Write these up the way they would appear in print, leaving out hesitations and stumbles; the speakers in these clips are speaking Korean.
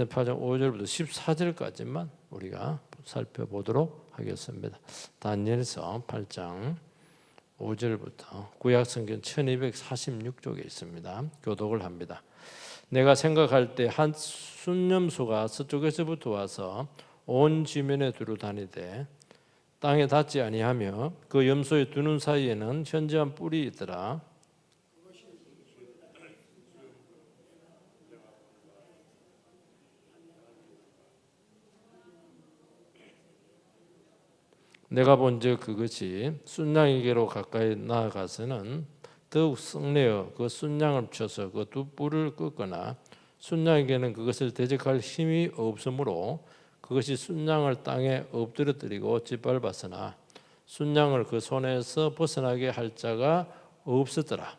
8장 5절부터 14절까지만 우리가 살펴보도록 하겠습니다. 다니엘서 8장 5절부터 구약성경 1246쪽에 있습니다. 교독을 합니다. 내가 생각할 때 한 순념수가 서쪽에서부터 와서 온 지면에 두루 다니되 땅에 닿지 아니하며 그 염소의 두 눈 사이에는 현저한 뿔이 있더라. 내가 본즉 그것이 순양에게로 가까이 나아가서는 더욱 썩내어 그 순양을 쳐서 그 두 뿔을 꺾거나 순양에게는 그것을 대적할 힘이 없으므로 그것이 순양을 땅에 엎드려뜨리고 짓밟았으나 순양을 그 손에서 벗어나게 할 자가 없었더라.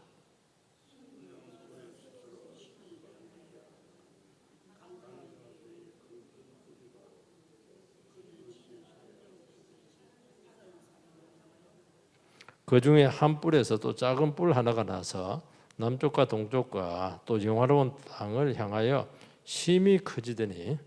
그 중에 한 뿔에서 또 작은 뿔 하나가 나서 남쪽과 동쪽과 또 영화로운 땅을 향하여 심히 커지더니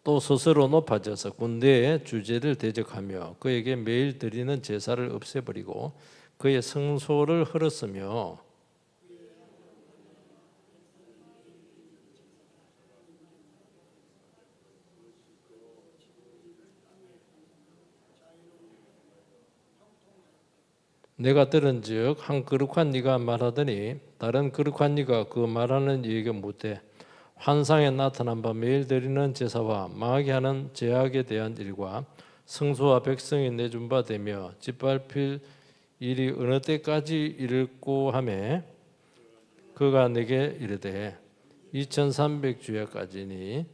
또 스스로 높아져서 군대의 주제를 대적하며 그에게 매일 드리는 제사를 없애버리고 그의 성소를 헐었으며 내가 들은즉 한 거룩한 이가 말하더니 다른 거룩한 이가 그 말하는 이에게 묻되 환상에 나타난 바 매일 드리는 제사와 망하게 하는 제약에 대한 일과 성소와 백성이 내준 바 되며 짓밟힐 일이 어느 때까지 이를꼬 하매 그가 내게 이르되 2300주야까지니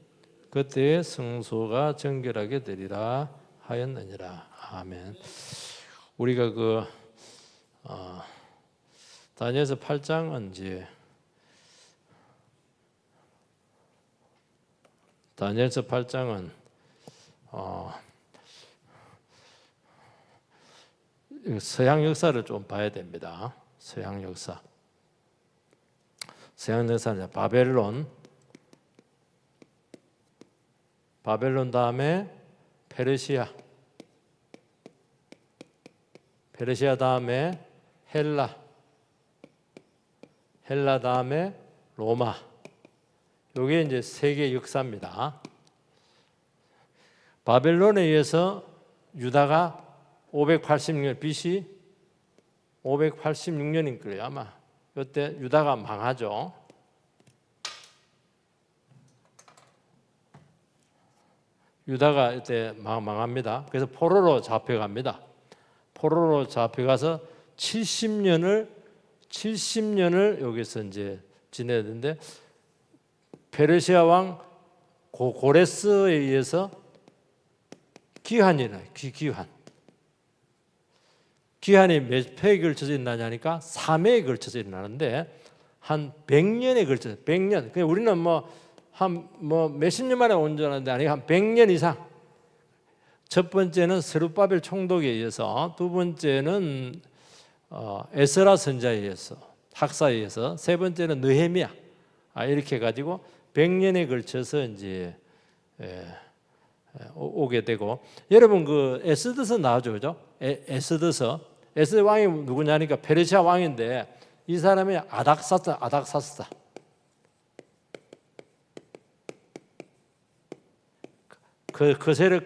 그때의 성소가 정결하게 되리라 하였느니라. 아멘. 우리가 다니엘서 8장은 이제 다니엘서 8장은 서양 역사를 좀 봐야 됩니다. 서양 역사는 바벨론 다음에 페르시아 다음에 헬라 다음에 로마. 이게 이제 세계 역사입니다. 바벨론에 의해서 유다가 586년 BC 586년인 거예요 아마. 그때 유다가 망하죠. 유다가 이때 망합니다. 그래서 포로로 잡혀갑니다. 포로로 잡혀가서 70년을 여기서 이제 지내야 되는데 페르시아 왕 고레스에 의해서 기한이 몇 회에 걸쳐서 일어나냐니까 3회에 걸쳐서 일어나는데 한 100년에 걸쳐서 100년. 그냥 우리는 한 몇십 년 만에 온 줄 알았는데 아니 한 100년 이상. 첫 번째는 스룹바벨 총독에 의해서, 두 번째는 에스라 선자에 의해서, 학사에 의해서, 세 번째는 느헤미야. 이렇게 가지고 100년에 걸쳐서 이제 오게 되고, 여러분 그 에스더서 나오죠, 그죠? 에스더 왕이 누구냐니까 페르시아 왕인데 이 사람이 아닥사스다.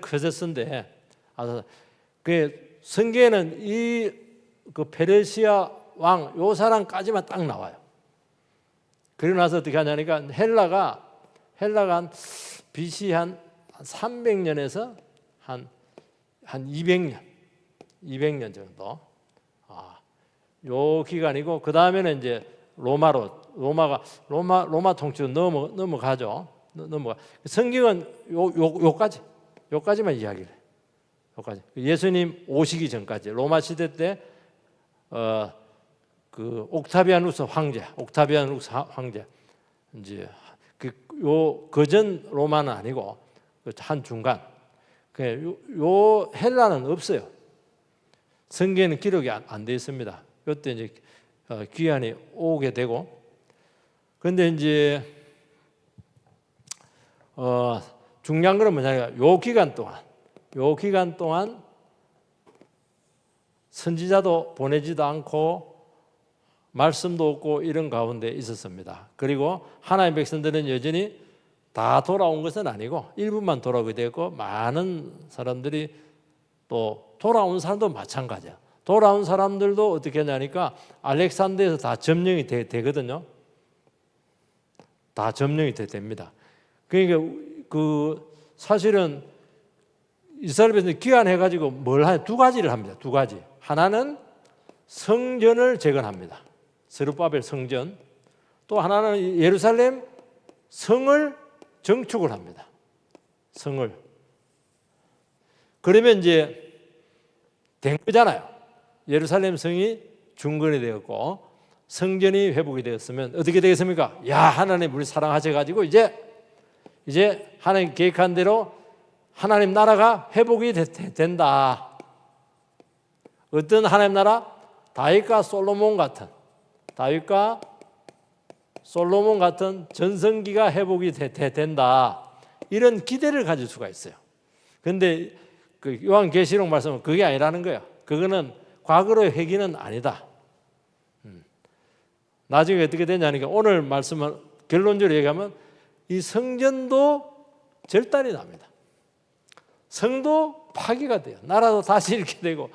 거세스인데 그 성경에는 그 페르시아 왕 요 사람까지만 딱 나와요. 그리고 나서 어떻게 하냐니까 헬라가 한 BC 한 300년에서 한 200년 정도. 요 기간이고 그 다음에는 이제 로마 통치로 넘어가죠. 성경은 요까지만 이야기를 해요. 요까지. 예수님 오시기 전까지 로마 시대 때 그 옥타비아누스 황제 이제 그전 로마는 아니고 한 중간. 요 헬라는 없어요. 성경에는 기록이 안 돼 있습니다. 그때 이제 귀환이 오게 되고, 그런데 이제 중요한 건 뭐냐면 요 기간 동안 선지자도 보내지도 않고 말씀도 없고 이런 가운데 있었습니다. 그리고 하나님의 백성들은 여전히 다 돌아온 것은 아니고 일부만 돌아오게 되고, 많은 사람들이 또 돌아온 사람도 마찬가지야. 돌아온 사람들도 어떻게 하냐니까 알렉산더에서 다 점령이 되거든요. 다 점령이 됩니다. 그러니까 사실은 이스라엘 백성들이 귀환해가지고 뭘 하냐, 두 가지를 합니다. 두 가지. 하나는 성전을 재건합니다. 스룹바벨 성전. 또 하나는 예루살렘 성을 정축을 합니다. 성을. 그러면 이제 된 거잖아요. 예루살렘 성이 중건이 되었고 성전이 회복이 되었으면 어떻게 되겠습니까? 야, 하나님 우리 사랑하셔가지고 이제 하나님 계획한 대로 하나님 나라가 회복이 된다. 어떤 하나님 나라? 다윗과 솔로몬 같은 전성기가 회복이 된다. 이런 기대를 가질 수가 있어요. 그런데 그 요한계시록 말씀은 그게 아니라는 거예요. 그거는 과거로의 회귀는 아니다. 나중에 어떻게 되냐니까 오늘 말씀은 결론적으로 얘기하면 이 성전도 절단이 납니다. 성도 파괴가 돼요. 나라도 다시 이렇게 되고.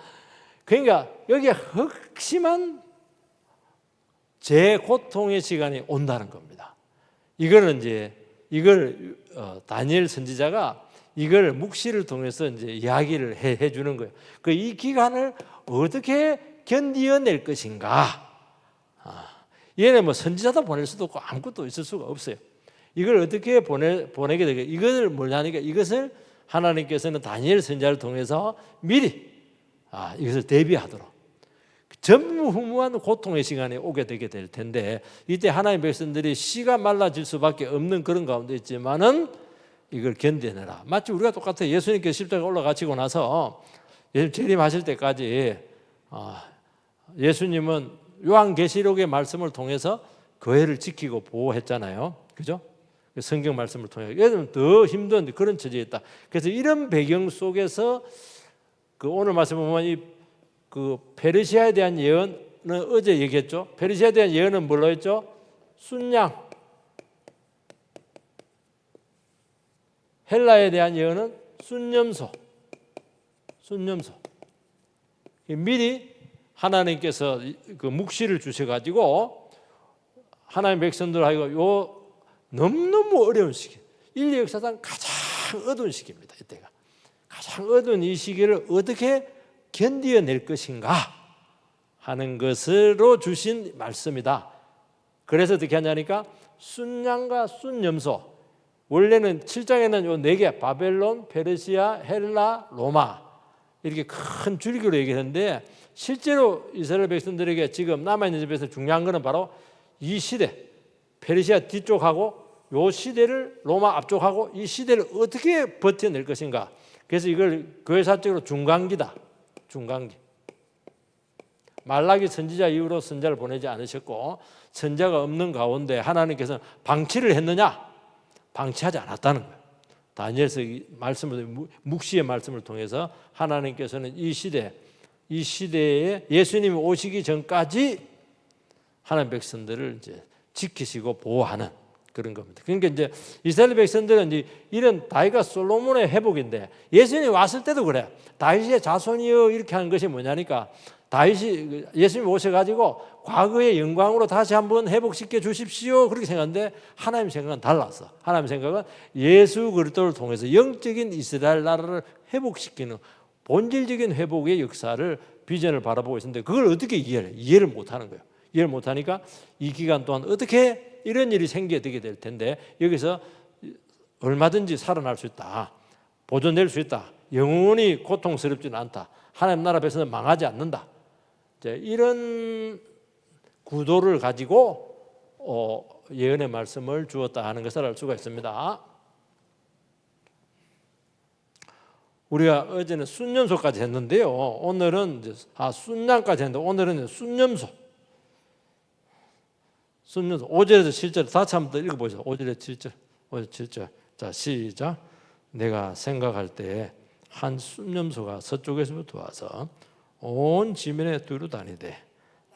그러니까 여기에 극심한 재고통의 시간이 온다는 겁니다. 이거는 이걸 다니엘 선지자가 이걸 묵시를 통해서 이제 이야기를 해 주는 거예요. 이 기간을 어떻게 견디어낼 것인가? 얘는 뭐 선지자도 보낼 수도 없고 아무것도 있을 수가 없어요. 이걸 어떻게 보내게 되게? 이걸 뭐냐니까 이것을 하나님께서는 다니엘 선지자를 통해서 미리 이것을 대비하도록 전무후무한 고통의 시간이 오게 되게 될 텐데, 이때 하나님의 백성들이 씨가 말라질 수밖에 없는 그런 가운데 있지만은 이걸 견뎌내라. 마치 우리가 똑같아요. 예수님께서 십자가 올라가시고 나서 예수님 재림하실 때까지 예수님은 요한계시록의 말씀을 통해서 교회를 지키고 보호했잖아요. 그죠? 성경 말씀을 통해 얘는 더 힘든 그런 처지에 있다. 그래서 이런 배경 속에서 오늘 말씀 보면 페르시아에 대한 예언은 어제 얘기했죠. 페르시아에 대한 예언은 뭘로 했죠? 순양. 헬라에 대한 예언은 순념소. 미리 하나님께서 묵시를 주셔가지고 하나님 백성들하고 요 너무너무 어려운 시기, 인류 역사상 가장 어두운 시기입니다. 이때가 가장 어두운 이 시기를 어떻게 견디어낼 것인가 하는 것으로 주신 말씀이다. 그래서 어떻게 하냐니까 순양과 순염소, 원래는 7장에는 요 4개 바벨론, 페르시아, 헬라, 로마 이렇게 큰 줄기로 얘기했는데, 실제로 이스라엘 백성들에게 지금 남아있는 집에서 중요한 것은 바로 이 시대, 페르시아 뒤쪽하고 요 시대를 로마 앞쪽하고 이 시대를 어떻게 버텨낼 것인가. 그래서 이걸 교회사적으로 중간기다. 중간기. 말라기 선지자 이후로 선자를 보내지 않으셨고 선자가 없는 가운데 하나님께서는 방치를 했느냐? 방치하지 않았다는 거예요. 다니엘서 말씀을 묵시의 말씀을 통해서 하나님께서는 이 시대에 예수님이 오시기 전까지 하나님 백성들을 이제 지키시고 보호하는 그런 겁니다. 그러니까 이제 이스라엘 백성들은 이제 이런 다윗과 솔로몬의 회복인데, 예수님이 왔을 때도 그래. 다윗의 자손이여 이렇게 하는 것이 뭐냐니까, 예수님이 오셔가지고 과거의 영광으로 다시 한번 회복시켜 주십시오 그렇게 생각하는데, 하나님 생각은 달랐어. 하나님 생각은 예수 그리스도를 통해서 영적인 이스라엘 나라를 회복시키는 본질적인 회복의 역사를 비전을 바라보고 있었는데, 그걸 어떻게 이해를 못하는 거예요. 이해를 못하니까 이 기간 동안 어떻게 이런 일이 생기게 되게 될 텐데, 여기서 얼마든지 살아날 수 있다, 보존될 수 있다, 영원히 고통스럽지는 않다, 하나님 나라 백성은 망하지 않는다, 이런 구도를 가지고 예언의 말씀을 주었다 하는 것을 알 수가 있습니다. 우리가 어제는 순념소까지 했는데요. 오늘은 이제 순양까지 했는데 오늘은 이제 순념소. 순념소 5절에서 7절 다시 한번 더 읽어보죠. 5절에 7절. 5절 7절. 자, 시작. 내가 생각할 때에 한 순념소가 서쪽에서부터 와서 온 지면에 두루 다니되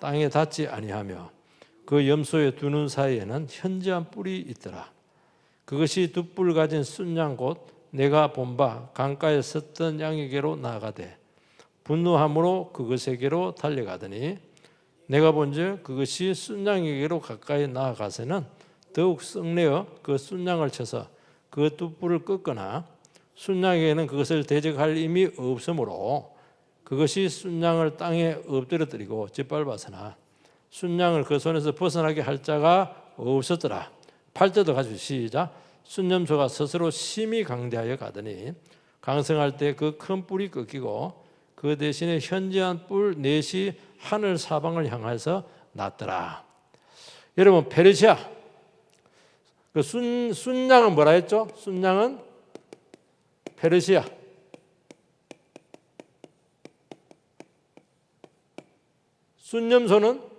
땅에 닿지 아니하며 그 염소의 두 눈 사이에는 현저한 뿔이 있더라. 그것이 두 뿔 가진 순양 곧 내가 본 바 강가에 섰던 양에게로 나아가되 분노함으로 그것에게로 달려가더니 내가 본즉 그것이 순양에게로 가까이 나아가서는 더욱 썩내어 그 순양을 쳐서 그 두 뿔을 꺾거나 순양에게는 그것을 대적할 힘이 없으므로 그것이 순양을 땅에 엎드려뜨리고 짓밟았으나 순양을 그 손에서 벗어나게 할 자가 없었더라. 8절도 같이 시작. 순념소가 스스로 심히 강대하여 가더니 강성할 때 그 큰 뿔이 꺾이고 그 대신에 현저한 뿔 넷이 하늘 사방을 향해서 났더라. 여러분 페르시아 그 순양은 뭐라 했죠? 순양은 페르시아. 순념소는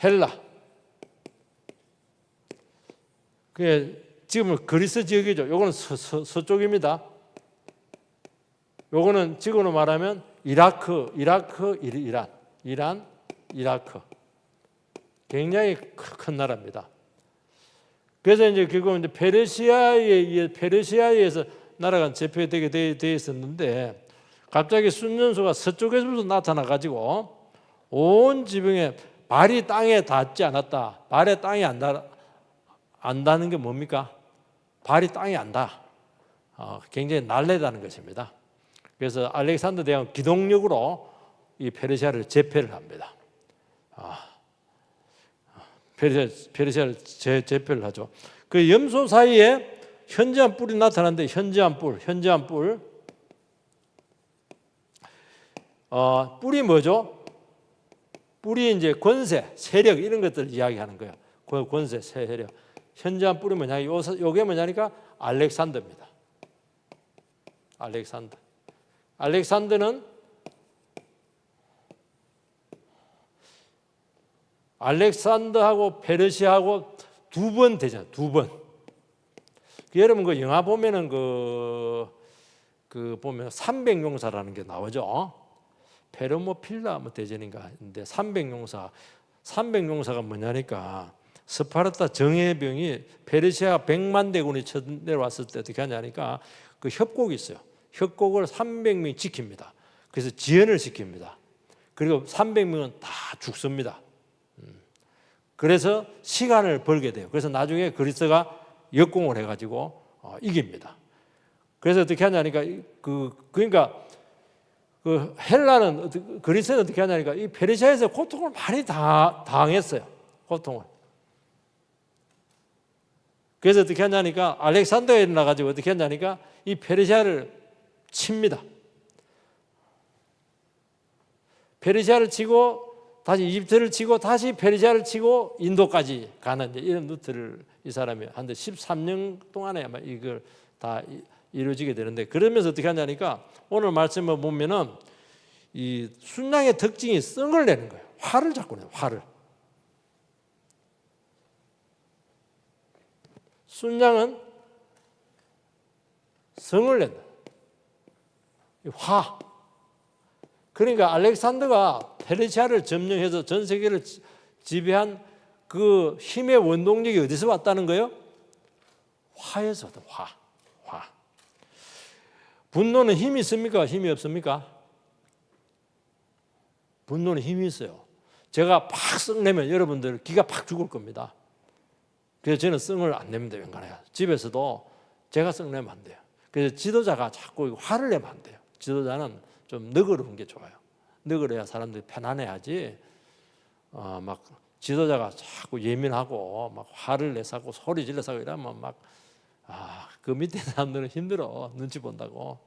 헬라. 그게 지금은 그리스 지역이죠. 요거는 서쪽입니다. 요거는 지금으로 말하면 이란, 이라크. 굉장히 큰 나라입니다. 그래서 이제 결국 이제 페르시아에서 나라가 제패되게 돼 있었는데 갑자기 순년소가 서쪽에서부터 나타나 가지고 온 지붕에 발이 땅에 닿지 않았다. 발에 땅이 안 닿는 게 뭡니까? 발이 땅에 안 닿아. 굉장히 날래다는 것입니다. 그래서 알렉산더 대왕은 기동력으로 이 페르시아를 제패를 합니다. 페르시아를 제패를 하죠. 그 염소 사이에 현저한 뿔이 나타났는데 현저한 뿔. 뿔이 뭐죠? 뿔이 이제 권세, 세력 이런 것들을 이야기하는 거예요. 권세, 세력. 현저한 뿔이 뭐냐? 요게 뭐냐니까 알렉산더입니다. 알렉산더는 알렉산더하고 페르시아하고 두 번 되잖아요. 두 번. 여러분 그 영화 보면은 그 보면 300용사라는 게 나오죠. 페르모필라 대전인가 인데 300용사가 뭐냐니까 스파르타 정예병이 페르시아 100만 대군이 쳐내려왔을 때 어떻게 하냐니까 그 협곡이 있어요. 협곡을 300명이 지킵니다. 그래서 지연을 시킵니다. 그리고 300명은 다 죽습니다. 그래서 시간을 벌게 돼요. 그래서 나중에 그리스가 역공을 해가지고 이깁니다. 그래서 어떻게 하냐니까 그러니까 그 헬라는 그리스는 어떻게 하냐니까 이 페르시아에서 고통을 많이 당했어요. 고통을. 그래서 어떻게 하냐니까 알렉산더에 일어나가지고 어떻게 하냐니까 이 페르시아를 칩니다. 페르시아를 치고 다시 이집트를 치고 다시 페르시아를 치고 인도까지 가는 이런 루트를 이 사람이 한데 13년 동안에 아마 이걸 다 이루어지게 되는데 그러면서 어떻게 하냐니까 오늘 말씀을 보면은 이 순양의 특징이 성을 내는 거예요. 화를 자꾸 내요. 화를. 순양은 성을 낸다. 화. 그러니까 알렉산더가 페르시아를 점령해서 전 세계를 지배한 그 힘의 원동력이 어디서 왔다는 거예요? 화에서 왔다. 화. 분노는 힘이 있습니까? 힘이 없습니까? 분노는 힘이 있어요. 제가 팍 썩내면 여러분들 기가 팍 죽을 겁니다. 그래서 저는 썽을 안 냅니다. 웬간해요. 집에서도 제가 썩내면 안 돼요. 그래서 지도자가 자꾸 화를 내면 안 돼요. 지도자는 좀 너그러운 게 좋아요. 너그러야 사람들이 편안해야지. 막 지도자가 자꾸 예민하고 막 화를 내서 소리 질러서 이러면 그 밑에 사람들은 힘들어. 눈치 본다고.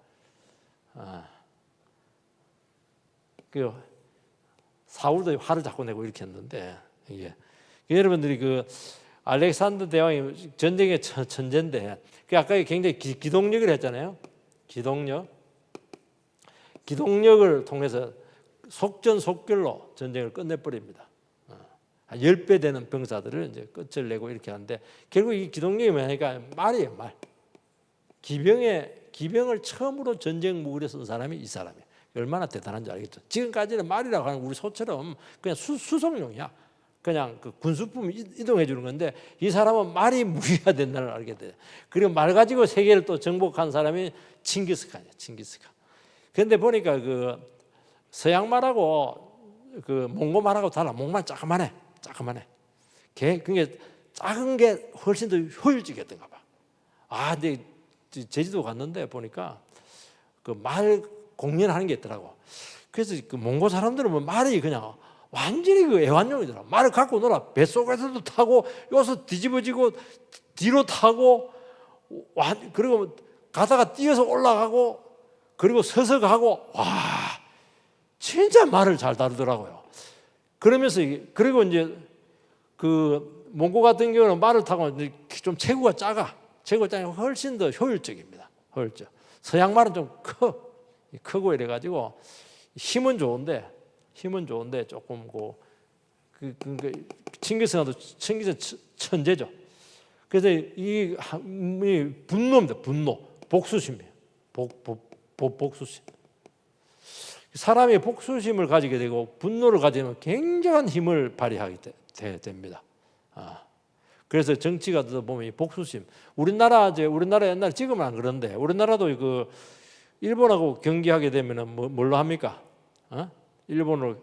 그 사울도 화를 자꾸 내고 이렇게 했는데 이게 여러분들이 알렉산더 대왕이 전쟁의 천재인데 그 아까 굉장히 기동력을 했잖아요. 기동력을 통해서 속전속결로 전쟁을 끝내버립니다. 한 10배 되는 병사들을 이제 끝을 내고 이렇게 하는데 결국 이 기동력이 뭐냐니까 말이에요, 말. 기병을 처음으로 전쟁 무기로 쓴 사람이 이 사람이에요. 얼마나 대단한지 알겠죠. 지금까지는 말이라고 하는 우리 소처럼 그냥 수송용이야. 그냥 그 군수품 이동해 주는 건데 이 사람은 말이 무기가 된다는 걸 알게 돼요. 그리고 말 가지고 세계를 또 정복한 사람이 칭기스칸이에요. 칭기스칸. 그런데 보니까 그 서양 말하고 그 몽고 말하고 달라. 몽말 자그만해. 그게 작은 게 훨씬 더 효율적이었던가 봐. 근데 제주도 갔는데 보니까 그 말 공연하는 게 있더라고. 그래서 그 몽고 사람들은 뭐 말이 그냥 완전히 그 애완용이더라. 말을 갖고 놀아. 뱃속에서도 타고 여기서 뒤집어지고 뒤로 타고 그리고 가다가 뛰어서 올라가고 그리고 서서 가고 진짜 말을 잘 다루더라고요. 그러면서 그리고 이제 그 몽고 같은 경우는 말을 타고 좀 체구가 작아. 훨씬 더 효율적입니다. 효율적. 서양 말은 좀 크고 이래가지고 힘은 좋은데 조금 칭기스칸도 천재죠. 그래서 이 분노입니다. 복수심이에요. 복수심. 사람이 복수심을 가지게 되고 분노를 가지면 굉장한 힘을 발휘하게 됩니다. 그래서 정치가 보면 이 복수심. 우리나라 옛날 지금은 안 그런데 우리나라도 그 일본하고 경기하게 되면은 뭘로 합니까? 일본으로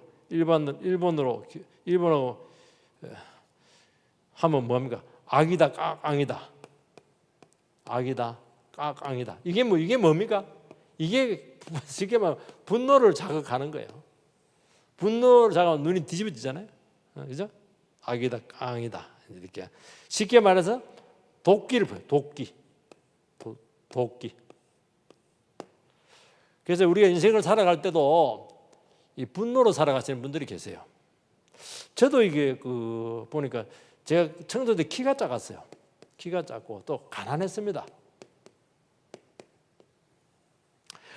하면 뭡니까? 악이다, 깍앙이다. 악이다, 깍앙이다. 이게 뭡니까? 이게 쉽게 말하면 분노를 자극하는 거예요. 분노를 자극하면 눈이 뒤집어지잖아요. 그죠? 악이다, 깡이다. 이렇게 쉽게 말해서 도끼를 보여요. 도끼. 그래서 우리가 인생을 살아갈 때도 이 분노로 살아가시는 분들이 계세요. 저도 이게 보니까 제가 청소 때 키가 작았어요. 키가 작고 또 가난했습니다.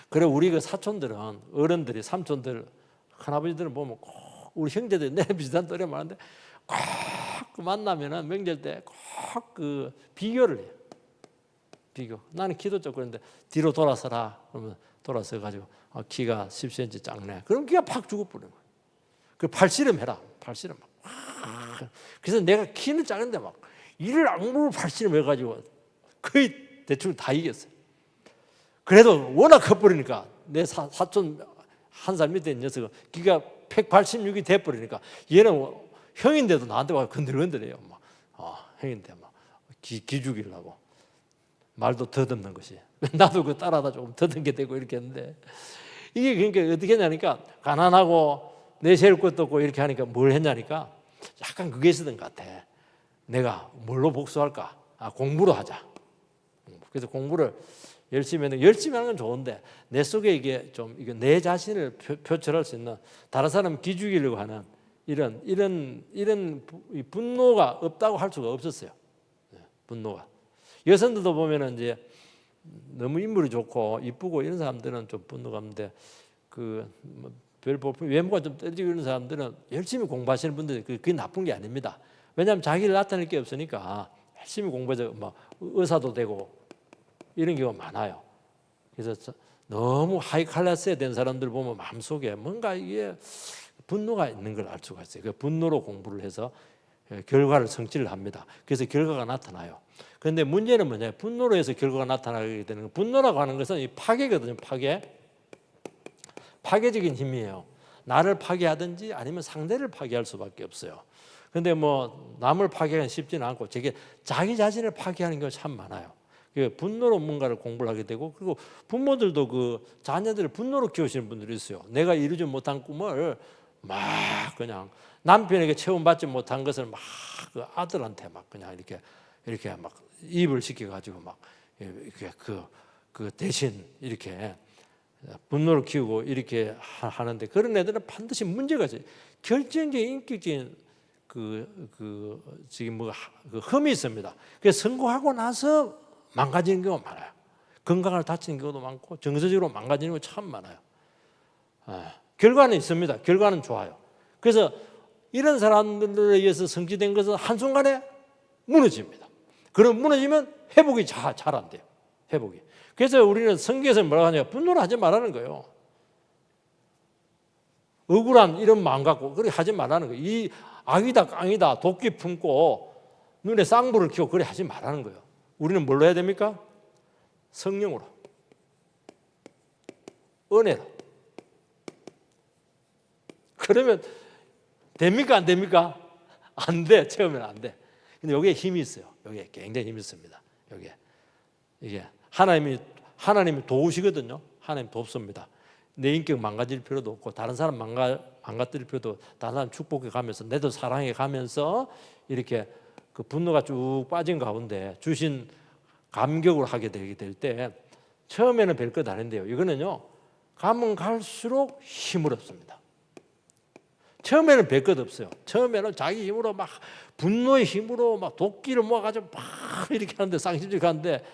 그래 우리 그 사촌들은 어른들이 삼촌들 큰아버지들은 보면 꼭 우리 형제들이 내 비슷한 또래 많은데 꼭 그 만나면은 명절 때 꼭 그 비교를 해요. 비교. 나는 키도 작고 그런데 뒤로 돌아서라. 그러면 돌아서 가지고 키가 10cm 작네. 그럼 키가 팍 죽어버리는 거예요. 그 팔씨름해라. 팔씨름. 그래서 내가 키는 작은데 막 이를 악물고 팔씨름 해가지고 거의 대충 다 이겼어요. 그래도 워낙 커버리니까 내 사촌 한 살 밑에 있는 녀석은 키가 186이 돼버리니까 얘는 형인데도 나한테 와 건들건들해요. 형인데 막 기죽이려고 말도 더듬는 것이. 나도 그 따라다 조금 더듬게 되고 이렇게 했는데 이게 그러니까 어떻게 했냐니까 가난하고 내세울 것도 없고 이렇게 하니까 뭘 했냐니까 약간 그게 있었던 것 같아. 내가 뭘로 복수할까? 공부로 하자. 그래서 공부를 열심히 하는 건 좋은데 내 속에 이게 좀 내 자신을 표출할 수 있는 다른 사람 기죽이려고 하는 이런 분노가 없다고 할 수가 없었어요. 분노가. 여성들도 보면은 이제 너무 인물이 좋고 이쁘고 이런 사람들은 좀 분노가 없는데 별 외모가 좀 떨어지고 이런 사람들은 열심히 공부하시는 분들이 그게 나쁜 게 아닙니다. 왜냐하면 자기를 나타낼 게 없으니까 열심히 공부해서 막 의사도 되고 이런 경우가 많아요. 그래서 너무 하이 클래스에 된 사람들 보면 마음속에 뭔가 이게 분노가 있는 걸 알 수가 있어요. 그 분노로 공부를 해서 결과를 성취를 합니다. 그래서 결과가 나타나요. 그런데 문제는 뭐냐? 분노로 해서 결과가 나타나게 되는 거. 분노라고 하는 것은 이 파괴거든요. 파괴적인 힘이에요. 나를 파괴하든지 아니면 상대를 파괴할 수밖에 없어요. 그런데 남을 파괴하기는 쉽지는 않고 자기 자신을 파괴하는 경우가 참 많아요. 분노로 뭔가를 공부를 하게 되고 그리고 부모들도 그 자녀들을 분노로 키우시는 분들이 있어요. 내가 이루지 못한 꿈을 막 그냥 남편에게 체험받지 못한 것을 막 그 아들한테 막 그냥 이렇게 막 입을 시켜가지고 막 이렇게 그 대신 이렇게 분노를 키우고 이렇게 하는데 그런 애들은 반드시 문제가 있어요. 결정적인 인격적인 지금 그 흠이 있습니다. 그래서 성공하고 나서 망가지는 경우가 많아요. 건강을 다치는 경우도 많고 정서적으로 망가지는 경우가 참 많아요. 결과는 있습니다. 결과는 좋아요. 그래서 이런 사람들에 의해서 성취된 것은 한순간에 무너집니다. 그럼 무너지면 회복이 잘 안 돼요. 회복이. 그래서 우리는 성경에서 뭐라고 하냐, 분노를 하지 말라는 거예요. 억울한 이런 마음 갖고 그렇게 하지 말라는 거예요. 이 악이다 깡이다 도끼 품고 눈에 쌍불을 켜고 그래 하지 말라는 거예요. 우리는 뭘로 해야 됩니까? 성령으로, 은혜로. 그러면 됩니까? 안 됩니까? 안 돼. 처음에는 안 돼. 근데 여기에 힘이 있어요. 여기에 굉장히 힘이 있습니다. 여기에. 이게 하나님이 도우시거든요. 하나님 돕습니다. 내 인격 망가질 필요도 없고 다른 사람 망가뜨릴 필요도, 다른 사람 축복해 가면서 내도 사랑해 가면서 이렇게 그 분노가 쭉 빠진 가운데 주신 감격을 하게 되게 될 때 처음에는 별것 아닌데요. 이거는요, 가면 갈수록 힘을 얻습니다. 처음에는 별것 없어요. 처음에는 자기 힘으로 막 분노의 힘으로 막 도끼를 모아가지고 막 이렇게 하는데 쌍심질 하는데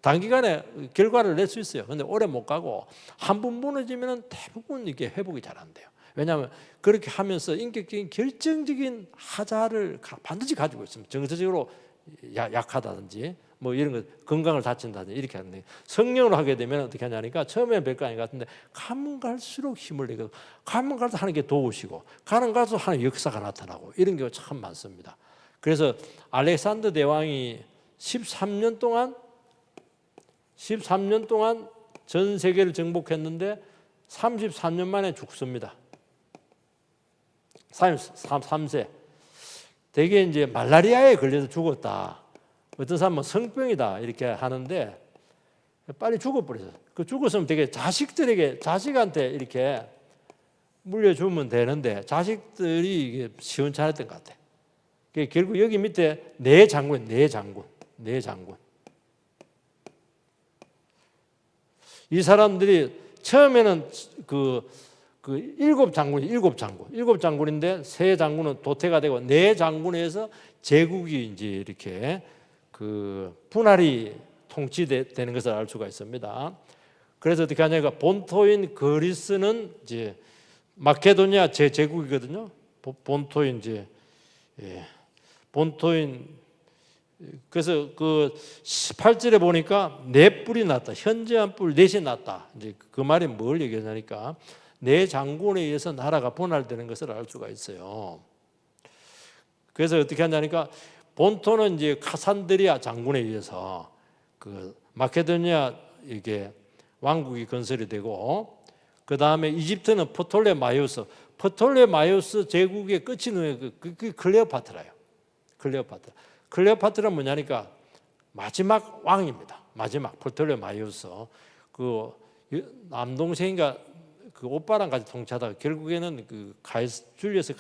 단기간에 결과를 낼 수 있어요. 근데 오래 못 가고 한 번 무너지면 대부분 이게 회복이 잘 안 돼요. 왜냐하면 그렇게 하면서 인격적인 결정적인 하자를 반드시 가지고 있습니다. 정서적으로 약하다든지 뭐 이런 거, 건강을 다친다든지 이렇게 하는데, 성령으로 하게 되면 어떻게 하냐니까 처음에는 별거 아닌 것 같은데 가면 갈수록 힘을 내고 가면 갈수록 하나님께 도우시고 가면 갈수록 하나님의 역사가 나타나고 이런 경우가 참 많습니다. 그래서 알렉산더 대왕이 13년 동안 전 세계를 정복했는데 33년 만에 죽습니다. 33세. 되게 이제 말라리아에 걸려서 죽었다. 어떤 사람은 성병이다 이렇게 하는데 빨리 죽어버렸어요. 그 죽었으면 되게 자식한테 이렇게 물려주면 되는데 자식들이 이게 시원찮았던 것 같아. 결국 여기 밑에 네 장군. 이 사람들이 처음에는 일곱 장군인데 세 장군은 도태가 되고 네 장군에서 제국이 이제 이렇게 분할이 통치되는 것을 알 수가 있습니다. 그래서 어떻게 하냐니까 본토인 그리스는 이제 마케도니아 제국이거든요. 그래서 그 18절에 보니까 네 뿔이 났다. 현저한 뿔 넷이 났다. 이제 그 말이 뭘 얘기하냐니까 네 장군에 의해서 나라가 분할되는 것을 알 수가 있어요. 그래서 어떻게 하냐니까 본토는 이제 카산드리아 장군에 의해서 그 마케도니아 이게 왕국이 건설이 되고, 그 다음에 이집트는 프톨레마이오스 제국의 끝이 있는 그 클레오파트라예요. 클레오파트라 뭐냐니까 마지막 왕입니다. 마지막 프톨레마이오스 그 남동생인가 그 오빠랑 같이 통치하다가 결국에는 줄리어스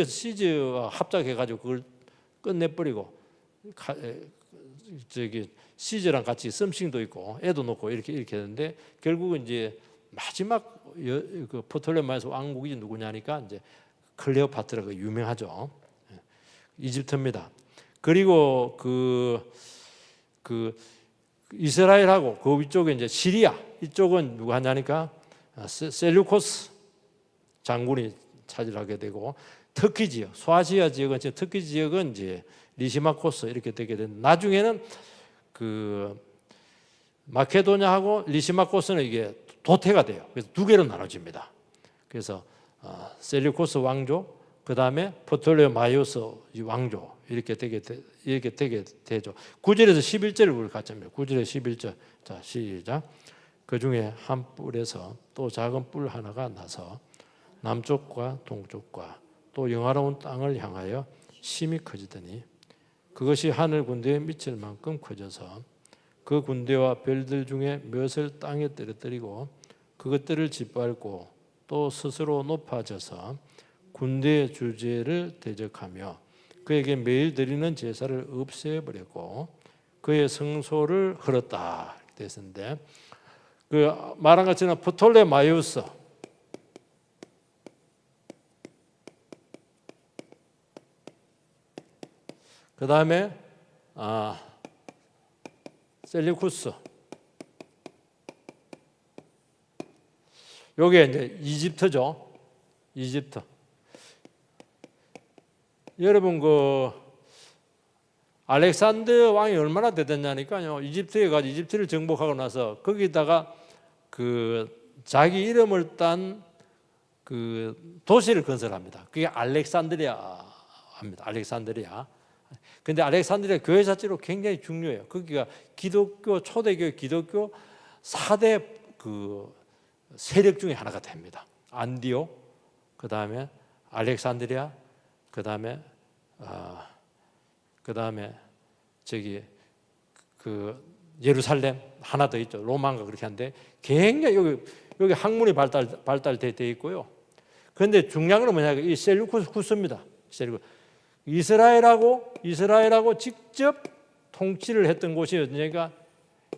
시저와 합작해가지고 그걸 끝내버리고 시저랑 같이 썸씽도 있고 애도 놓고 이렇게 했는데 결국은 이제 마지막 그 프톨레마이오스 왕국이 누구냐니까 이제 클레오파트라가 유명하죠. 이집트입니다. 그리고 이스라엘하고 그 위쪽에 이제 시리아 이쪽은 누가 하냐니까 셀루코스 장군이 차지하게 되고, 터키 지역, 소아시아 지역은 터키 지역은 이제 리시마코스 이렇게 되게 된. 나중에는 그 마케도냐하고 리시마코스는 이게 도태가 돼요. 그래서 두 개로 나눠집니다. 그래서 셀루코스 왕조, 그 다음에 프톨레마이오스 왕조 이렇게 되게 되죠. 9절에서 11절을 우리 같이 합니다. 9절에 11절. 자, 시작. 그 중에 한 뿔에서 또 작은 뿔 하나가 나서 남쪽과 동쪽과 또 영화로운 땅을 향하여 심히 커지더니 그것이 하늘 군대에 미칠 만큼 커져서 그 군대와 별들 중에 몇을 땅에 떨어뜨리고 그것들을 짓밟고 또 스스로 높아져서 군대의 주제를 대적하며 그에게 매일 드리는 제사를 없애버렸고 그의 성소를 헐었다. 이렇게 됐는데 그 말한 것처럼 프톨레마이오스 그 다음에 셀류쿠스. 요게 이제 이집트죠. 이집트. 여러분 알렉산더 왕이 얼마나 대단하니까요. 이집트에 가서 이집트를 정복하고 나서 거기다가 자기 이름을 딴 도시를 건설합니다. 그게 알렉산드리아입니다. 알렉산드리아. 근데 알렉산드리아 교회 자체로 굉장히 중요해요. 거기가 초대교회 기독교 4대 세력 중에 하나가 됩니다. 안디옥, 그 다음에 알렉산드리아, 그 다음에 예루살렘 하나 더 있죠. 로마인가 그렇게 하는데 굉장히 여기 학문이 발달돼 있고요. 그런데 중요한 건 뭐냐? 이 셀류쿠스입니다. 이스라엘하고 직접 통치를 했던 곳이 어디냐니까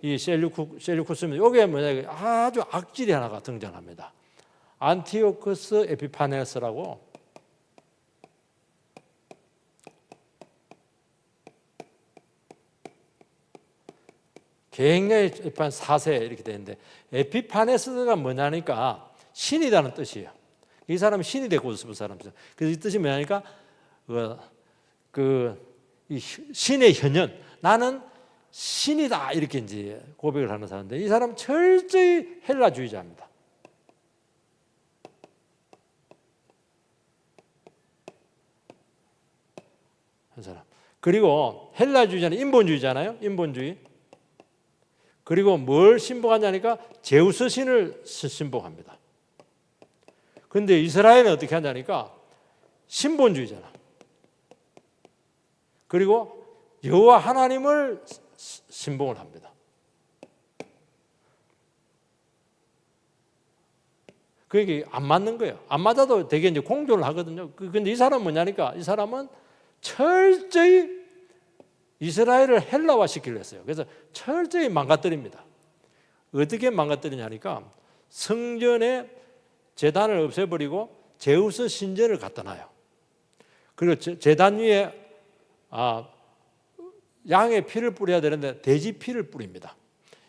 이 셀류쿠스입니다. 여기에 뭐냐? 아주 악질이 하나가 등장합니다. 안티오코스 에피파네스라고. 굉장히 에피판 4세 이렇게 되는데 에피파네스가 뭐냐니까 신이라는 뜻이에요. 이 사람은 신이 되고 싶은 사람이죠. 그래서 이 뜻이 뭐냐니까 이 신의 현현, 나는 신이다 이렇게 이제 고백을 하는 사람인데 이 사람은 철저히 헬라주의자입니다. 한 사람. 그리고 헬라주의자는 인본주의잖아요. 인본주의. 그리고 뭘 신봉하냐니까 제우스 신을 신봉합니다. 그런데 이스라엘은 어떻게 하냐니까 신본주의잖아. 그리고 여호와 하나님을 신봉을 합니다. 그게 안 맞는 거예요. 안 맞아도 되게 이제 공존을 하거든요. 근데 이 사람은 뭐냐니까 이 사람은 철저히 이스라엘을 헬라화 시키려 했어요. 그래서 철저히 망가뜨립니다. 어떻게 망가뜨리냐니까 성전에 제단을 없애버리고 제우스 신전을 갖다 놔요. 그리고 제단 위에 양의 피를 뿌려야 되는데 돼지 피를 뿌립니다.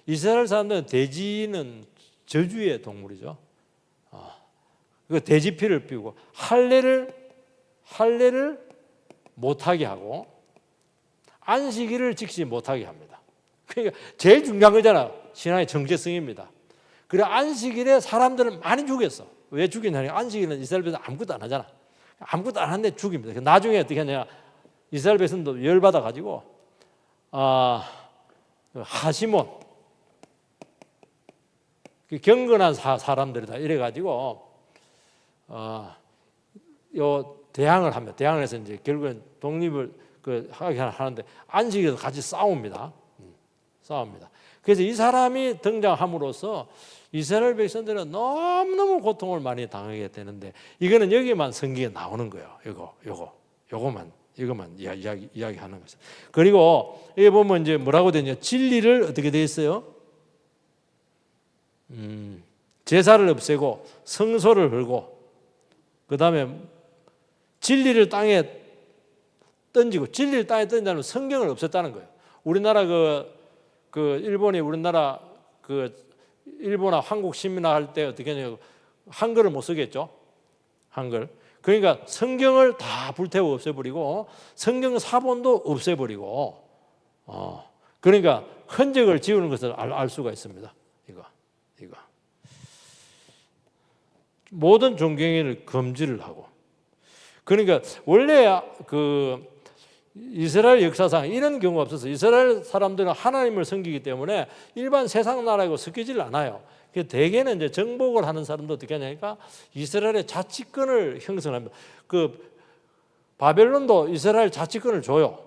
이스라엘 사람들은 돼지는 저주의 동물이죠. 그 돼지 피를 뿌리고 할례를 못하게 하고 안식일을 지키지 못하게 합니다. 그러니까 제일 중요한 거잖아요. 신앙의 정체성입니다. 그래 안식일에 사람들을 많이 죽였어. 왜 죽이냐면 안식일은 이스라엘 백성 아무것도 안 하잖아. 아무것도 안 하는데 죽입니다. 나중에 어떻게 하냐? 이스라엘 백성도 열받아 가지고 하시몬 경건한 사람들이다 이래 가지고 요 대항을 합니다. 대항을 해서 이제 결국은 독립을 하게 하는데 안식일에도 같이 싸웁니다. 그래서 이 사람이 등장함으로써 이스라엘 백성들은 너무너무 고통을 많이 당하게 되는데 이거는 여기만 성경에 나오는 거예요. 이거만 이야기하는 거죠. 그리고 여기 보면 이제 뭐라고 되냐? 진리를 어떻게 돼 있어요? 제사를 없애고 성소를 헐고 그 다음에 진리를 땅에 던지고 진리를 땅에 던진다는 성경을 없앴다는 거예요. 우리나라 일본이 우리나라 일본화 한국 시민화 할 때 어떻게 하냐고 한글을 못 쓰겠죠. 한글. 그러니까 성경을 다 불태워 없애버리고 성경 사본도 없애버리고 그러니까 흔적을 지우는 것을 알 수가 있습니다. 이거 모든 종교행위를 금지를 하고 그러니까 원래 이스라엘 역사상 이런 경우가 없어서 이스라엘 사람들은 하나님을 섬기기 때문에 일반 세상 나라하고 섞이질 않아요. 대개는 이제 정복을 하는 사람도 어떻게 하냐니까 이스라엘의 자치권을 형성합니다. 바벨론도 이스라엘 자치권을 줘요.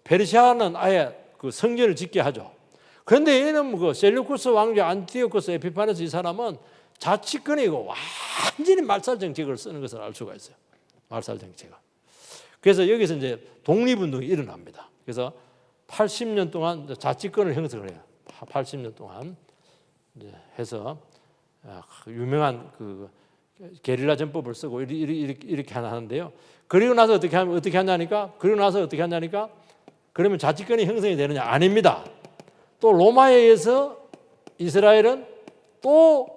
페르시아는 아예 성전을 짓게 하죠. 그런데 얘는 셀류쿠스 왕조 안티오코스 에피파네스 이 사람은 자치권이고 완전히 말살 정책을 쓰는 것을 알 수가 있어요. 말살 정책을. 그래서 여기서 이제 독립운동이 일어납니다. 그래서 80년 동안 자치권을 형성을 해요. 80년 동안 이제 해서 유명한 게릴라 전법을 쓰고 이렇게 하는데요. 그리고 나서 어떻게 하냐니까 그러면 자치권이 형성이 되느냐? 아닙니다. 또 로마에 의해서 이스라엘은 또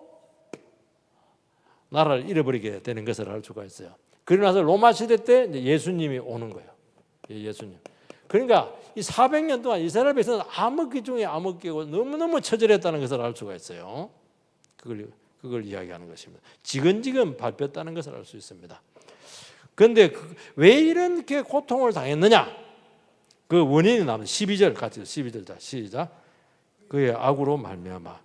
나라를 잃어버리게 되는 것을 알 수가 있어요. 그러고 나서 로마 시대 때 이제 예수님이 오는 거예요. 예수님. 그러니까 이 400년 동안 이스라엘 백성은 암흑기 중에 암흑기고 너무너무 처절했다는 것을 알 수가 있어요. 그걸 이야기하는 것입니다. 지근지근 밟혔다는 것을 알 수 있습니다. 그런데 왜 이렇게 고통을 당했느냐? 그 원인이 나옵니다. 12절 같이 12절 시작. 그의 악으로 말미암아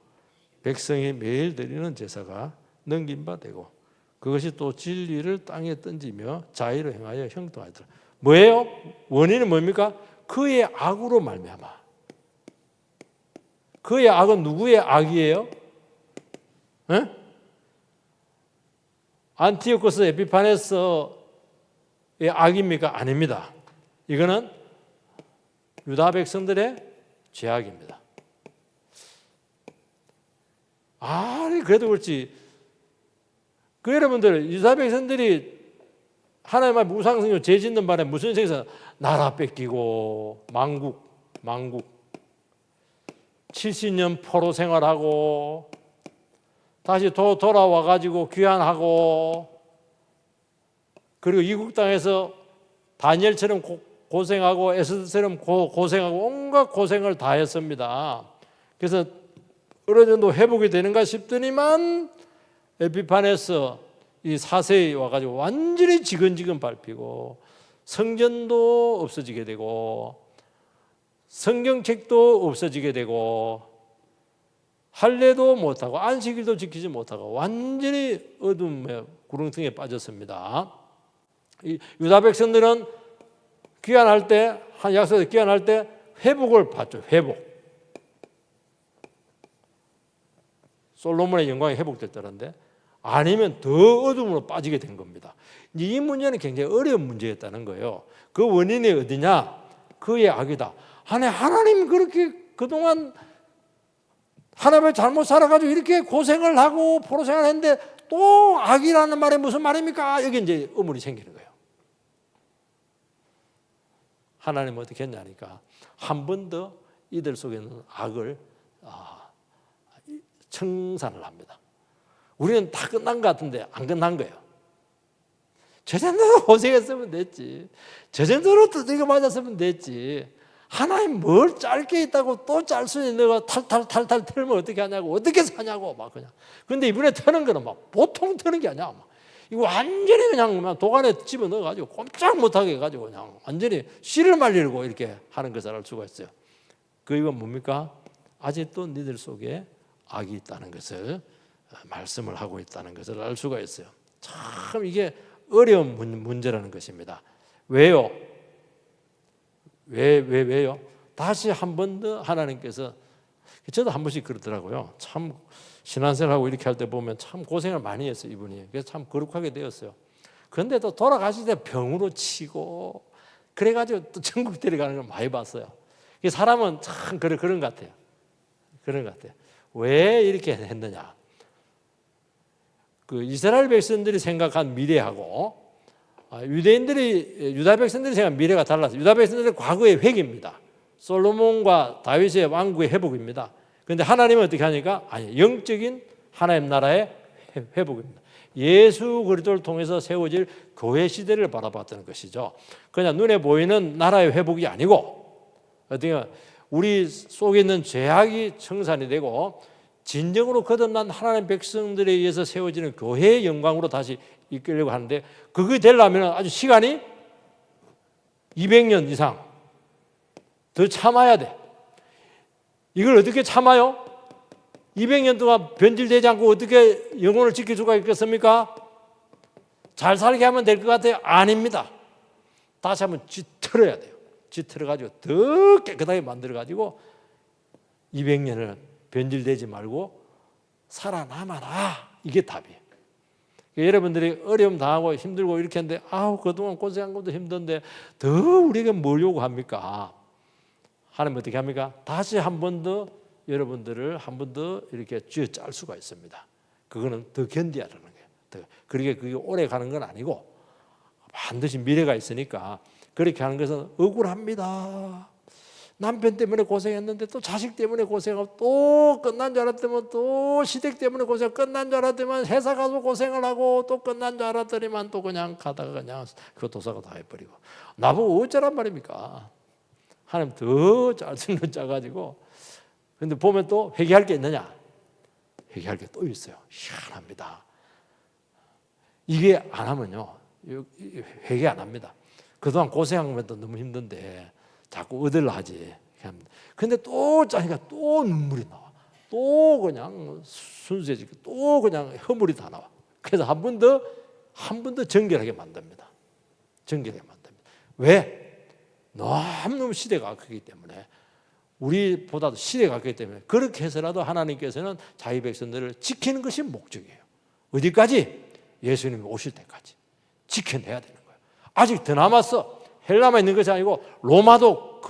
백성이 매일 드리는 제사가 넘긴 바 되고 그것이 또 진리를 땅에 던지며 자의로 행하여 형통하더라. 뭐예요? 원인은 뭡니까? 그의 악으로 말미암아. 그의 악은 누구의 악이에요? 에? 안티오코스 에피파네스의 악입니까? 아닙니다. 이거는 유다 백성들의 죄악입니다. 그래도 그렇지. 그 여러분들 유다 백성들이 하나님의 무상승조 죄 짓는 바람에 무슨 생에서 나라 뺏기고 망국 70년 포로 생활하고 다시 돌아와 가지고 귀환하고 그리고 이국 땅에서 다니엘처럼 고생하고 에스더처럼 고생하고 온갖 고생을 다 했습니다. 그래서 어느 정도 회복이 되는가 싶더니만 에피파네스 이 4세에 와가지고 완전히 지근지근 밟히고 성전도 없어지게 되고 성경책도 없어지게 되고 할례도 못하고 안식일도 지키지 못하고 완전히 어둠의 구렁텅이에 빠졌습니다. 이 유다 백성들은 귀환할 때, 한 약속에서 귀환할 때 회복을 받죠. 회복. 솔로몬의 영광이 회복됐다는데 아니면 더 어둠으로 빠지게 된 겁니다. 이 문제는 굉장히 어려운 문제였다는 거예요. 그 원인이 어디냐? 그의 악이다. 하나님 그렇게 그동안 하나님을 잘못 살아가지고 이렇게 고생을 하고 포로 생활을 했는데 또 악이라는 말이 무슨 말입니까? 여기 이제 의문이 생기는 거예요. 하나님은 어떻게 했냐니까 한 번 더 이들 속에 있는 악을 청산을 합니다. 우리는 다 끝난 것 같은데 안 끝난 거예요. 저 정도로 고생했으면 됐지. 저 정도로 두들겨 맞았으면 됐지. 하나님 뭘 짧게 있다고 또 짤 수 있는 거 탈탈 털면 어떻게 하냐고 어떻게 사냐고 막 그냥. 근데 이번에 터는 거는 막 보통 터는 게 아니야. 막. 이거 완전히 그냥 도관에 집어넣어가지고 꼼짝 못하게 해가지고 그냥 완전히 씨를 말리려고 이렇게 하는 것을 알 수가 있어요. 그 이유가 뭡니까? 아직도 니들 속에 악이 있다는 것을 말씀을 하고 있다는 것을 알 수가 있어요. 참 이게 어려운 문제라는 것입니다. 왜요? 왜요? 다시 한 번 더 하나님께서 저도 한 번씩 그러더라고요. 참 신앙생활하고 이렇게 할 때 보면 참 고생을 많이 했어요, 이분이. 그래서 참 거룩하게 되었어요. 그런데 또 돌아가실 때 병으로 치고 그래가지고 또 천국 데려가는 걸 많이 봤어요. 사람은 참 그런 것 같아요. 그런 것 같아요. 왜 이렇게 했느냐? 그 이스라엘 백성들이 생각한 미래하고 유다 백성들이 생각한 미래가 달라서 유다 백성들의 과거의 회개입니다. 솔로몬과 다윗의 왕국의 회복입니다. 그런데 하나님은 어떻게 하니까 영적인 하나님 나라의 회복입니다. 예수 그리스도를 통해서 세워질 교회 시대를 바라봤다는 것이죠. 그냥 눈에 보이는 나라의 회복이 아니고 어떻게 우리 속에 있는 죄악이 청산이 되고 진정으로 거듭난 하나님 백성들에 의해서 세워지는 교회의 영광으로 다시 이끌려고 하는데 그게 되려면 아주 시간이 200년 이상 더 참아야 돼. 이걸 어떻게 참아요? 200년 동안 변질되지 않고 어떻게 영혼을 지킬 수가 있겠습니까? 잘 살게 하면 될 것 같아요? 아닙니다. 다시 한번 쥐털어야 돼요. 쥐털어가지고 더 깨끗하게 만들어가지고 200년을 변질되지 말고 살아남아라. 이게 답이에요. 여러분들이 어려움 당하고 힘들고 이렇게 했는데 그동안 고생한 것도 힘든데 더 우리에게 뭘 요구합니까? 하나님 어떻게 합니까? 다시 한 번 더 여러분들을 한 번 더 이렇게 쥐어짤 수가 있습니다. 그거는 더 견디하라는 거예요. 그게 오래 가는 건 아니고 반드시 미래가 있으니까 그렇게 하는 것은 억울합니다. 남편 때문에 고생했는데 또 자식 때문에 고생하고 또 끝난 줄 알았더만 또 시댁 때문에 고생 끝난 줄 알았더만 회사 가서 고생을 하고 또 끝난 줄 알았더니만 또 그냥 가다가 그냥 교도소가 다 해버리고 나보고 어쩌란 말입니까? 하나님 더 짜증을 짜가지고 근데 보면 또 회개할 게 있느냐? 회개할 게 또 있어요. 희한합니다. 이게 안 하면요 회개 안 합니다. 그동안 고생한 것도 너무 힘든데 자꾸 얻으려 하지. 근데 또 짜니까 또 눈물이 나와. 또 그냥 순수해지고 또 그냥 허물이 다 나와. 그래서 한 번 더 정결하게 만듭니다. 정결하게 만듭니다. 왜? 너무 시대가 크기 때문에 우리보다도 시대가 크기 때문에 그렇게 해서라도 하나님께서는 자기 백성들을 지키는 것이 목적이에요. 어디까지? 예수님이 오실 때까지 지켜내야 되는 거예요. 아직 더 남았어. 헬라만 있는 것이 아니고 로마도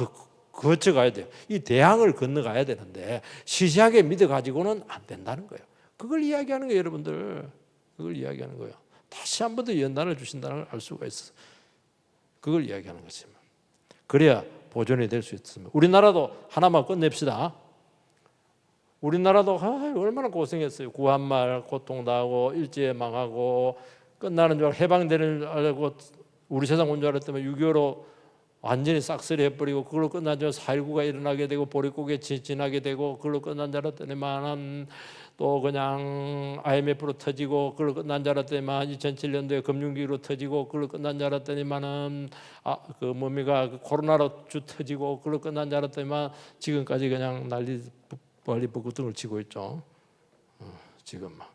거쳐가야 돼요. 이 대항을 건너가야 되는데 시시하게 믿어가지고는 안 된다는 거예요. 그걸 이야기하는 거예요, 여러분들. 그걸 이야기하는 거예요. 다시 한 번 더 연단을 주신다는 걸 알 수가 있어요. 그걸 이야기하는 것입니다. 그래야 보존이 될 수 있습니다. 우리나라도 하나만 끝냅시다. 우리나라도 얼마나 고생했어요. 구한말 고통당하고 일제 망하고 끝나는 줄 알고 해방되는 줄 알고 우리 세상 온 줄 알았더니 6.25로 완전히 싹쓸이 해버리고 그걸로 끝난 줄 4.19가 일어나게 되고 보릿고개 지나게 되고 그걸로 끝난 줄 알았더니만 또 그냥 IMF로 터지고 그걸로 끝난 줄 알았더니만 2007년도에 금융위기로 터지고 그걸로 끝난 줄 알았더니만은 그 코로나로 쭉 터지고 그걸로 끝난 줄 알았더니만 지금까지 그냥 난리 빨리 붓구등을 치고 있죠. 지금 막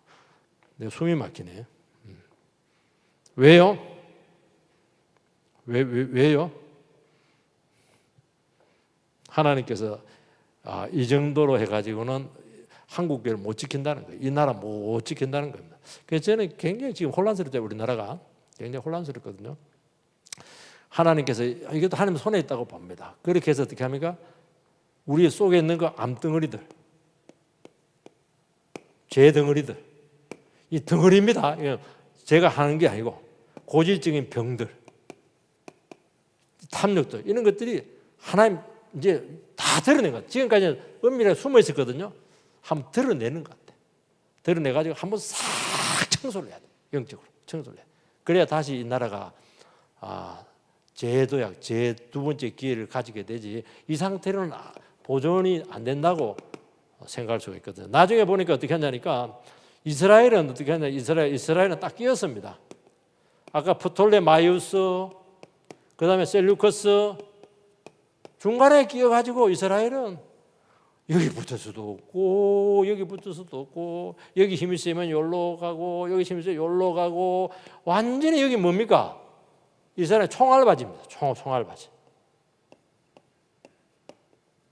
내 숨이 막히네. 왜요? 왜요? 하나님께서 이 정도로 해가지고는 한국교회를 못 지킨다는 거예요. 이 나라 못 지킨다는 겁니다. 그래서 저는 굉장히 지금 혼란스럽죠. 우리나라가 굉장히 혼란스럽거든요. 하나님께서 이것도 하나님 손에 있다고 봅니다. 그렇게 해서 어떻게 합니까? 우리 속에 있는 그 암덩어리들, 죄 덩어리들, 이 덩어리입니다. 제가 하는 게 아니고 고질적인 병들, 탐욕들 이런 것들이 하나님 이제 다 드러낸 것 같아요. 지금까지는 은밀하게 숨어 있었거든요. 한번 드러내는 것 같아요. 드러내가지고 한번 싹 청소를 해야 돼요. 영적으로 청소를 해야 돼요. 그래야 다시 이 나라가 재도약, 제 두 번째 기회를 가지게 되지 이 상태로는 보존이 안 된다고 생각할 수가 있거든요. 나중에 보니까 어떻게 하냐니까 이스라엘은 어떻게 하냐 이스라엘은 딱 끼었습니다. 아까 프톨레마이우스 그 다음에 셀루커스 중간에 끼어가지고 이스라엘은 여기 붙을 수도 없고 여기 붙을 수도 없고 여기 힘이 세면 여기로 가고 여기 힘이 세면 여기로 가고 완전히 여기 뭡니까? 이스라엘 총알바지입니다. 총알바지.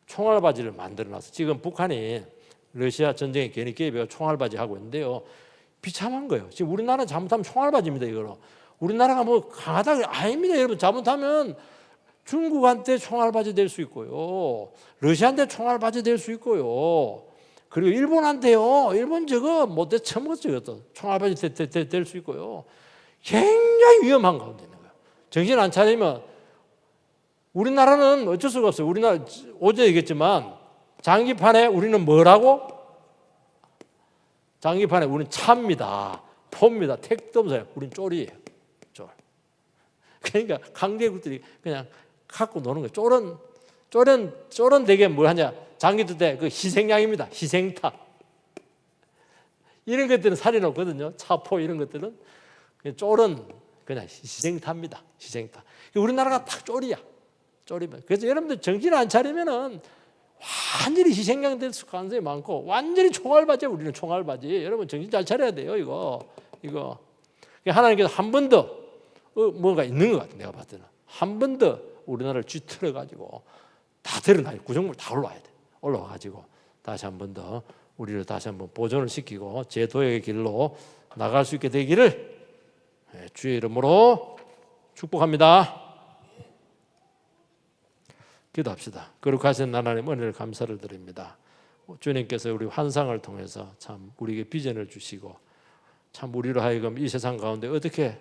총알바지를 만들어놨어. 지금 북한이 러시아 전쟁에 괜히 개입해서 총알바지 하고 있는데요. 비참한 거예요. 지금 우리나라는 잘못하면 총알바지입니다. 이거로. 우리나라가 뭐 강하다 아닙니다. 여러분 잘못하면 중국한테 총알바지 될 수 있고요. 러시아한테 총알바지 될 수 있고요. 그리고 일본한테요. 일본 저거 못돼 처먹었죠. 총알바지 될 수 있고요. 굉장히 위험한 가운데 있는 거예요. 정신 안 차리면 우리나라는 어쩔 수가 없어요. 우리나라 어제 얘기했지만 장기판에 우리는 뭐라고? 장기판에 우리는 차입니다. 포입니다. 택도 없어요. 우리는 쫄이에요. 쫄. 그러니까 강대국들이 그냥 갖고 노는 거예요. 쫄은 되게 뭘 하냐? 장기도 때 그 희생양입니다. 희생타. 이런 것들은 살이 없거든요. 차포 이런 것들은 쫄은 그냥 희생타입니다. 희생타. 우리나라가 딱 쫄이야. 쫄이면. 그래서 여러분들 정신 안 차리면은 완전히 희생양 될 가능성이 많고 완전히 총알바지. 우리는 총알바지. 여러분 정신 잘 차려야 돼요. 이거. 하나님께서 한 번 더 뭔가 있는 것 같아요. 내가 봤을 때는 한 번 더 우리나라를 쥐틀어 가지고 다 드러나요. 구정물 다 올라와야 돼. 올라와 가지고 다시 한 번 더 우리를 다시 한번 보존을 시키고 제도의 길로 나갈 수 있게 되기를 주의 이름으로 축복합니다. 기도합시다. 거룩하신 하나님 은혜를 감사를 드립니다. 주님께서 우리 환상을 통해서 참 우리에게 비전을 주시고 참 우리로 하여금 이 세상 가운데 어떻게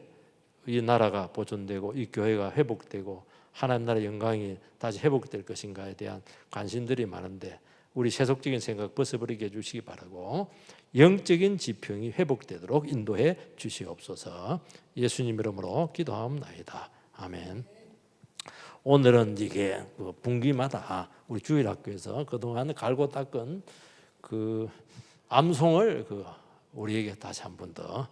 이 나라가 보존되고 이 교회가 회복되고 하나님 나라의 영광이 다시 회복될 것인가에 대한 관심들이 많은데 우리 세속적인 생각 벗어버리게 해주시기 바라고 영적인 지평이 회복되도록 인도해 주시옵소서. 예수님 이름으로 기도하옵나이다. 아멘. 오늘은 이게 분기마다 우리 주일학교에서 그동안 갈고 닦은 그 암송을 우리에게 다시 한 번 더